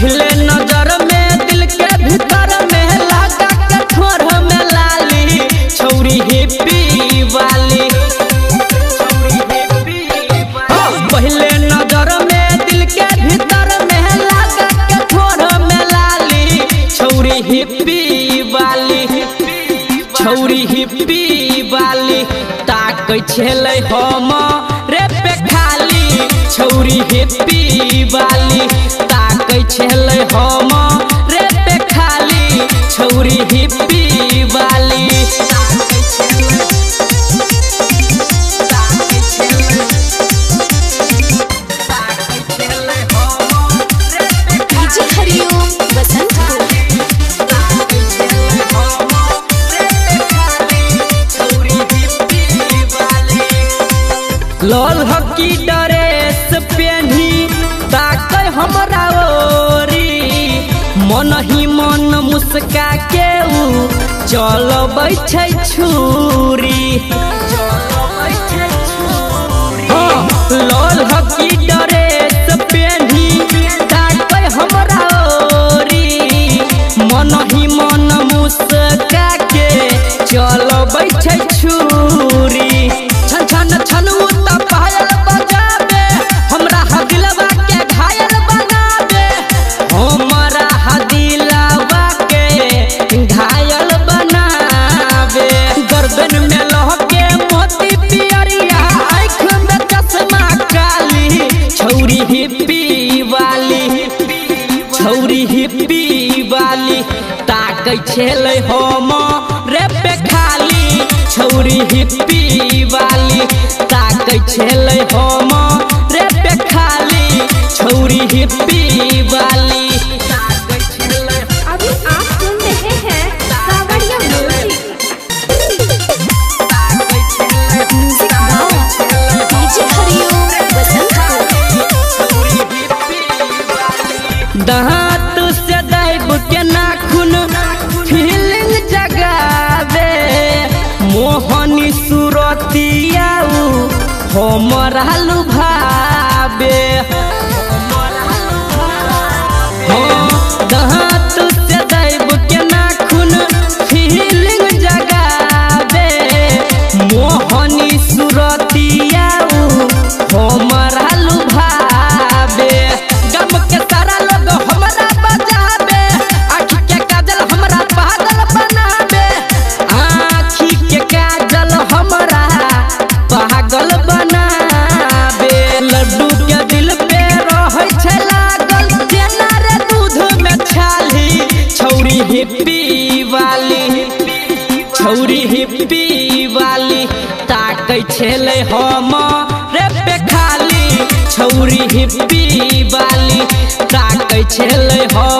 पहले नजर में दिल के भीतर में लगा के ठोर में लाली छौरी हिप्पी वाली। पहले नजर में दिल के भीतर में लगा के ठोर में लाली छौरी हिप्पी वाली। छौरी हिप्पी वाली ताकै छेलै हम रे पे खाली छौरी हिप्पी वाली ताकै छेलै हम रे पे खाली छौरी हिप्पी वाली। लाल हकी ड्रेस पहनी ताकै हमरा ओरी मन ही मन मुस्का के उ चलबै छै छुरी। लाल हकी ड्रेस पहनी ताकै हमरा ओरी मन ही मन मुस्का के चलबै छै छुरी। छन छन छन पायल बजाबे हमरा दिलवा के घायल बनाबे हमरा दिलवा के घायल बनाबे। गर्दन में लहके मोती पियरिया आँख में चश्मा काली छौरी हिप्पी वाली। छौरी हिप्पी वाली ताकै छेलै हम रे पे खाली छौरी हिप्पी वाली ताकै छेलै हम रे पे खाली छौरी हिप्पी वाली। अभी आप सुन रहे हैं सावरिया म्यूजिक डीजे हरिओम दांत से दाइब के नाखून फीलिंग जगावे मोहनी सुरतिया हमरा लुभावे। दांत से दाइब के नाखून फीलिंग जगावे मोहनी सुरतिया हमरा लुभावे। गम के सारा लोग हमरा बजावे आँखी के काजल हमरा पागल बनावे। आँखी के काजल हमरा पागल बनावे। लड्डू के दिल पे रहै छै लागल जेना रे दूध में छाली छौरी हिप्पी वाली। छौरी हिप्पी वाली ताकै छेलै हम रे पे खाली छौरी हिप्पी वाली ताकै छेलै हम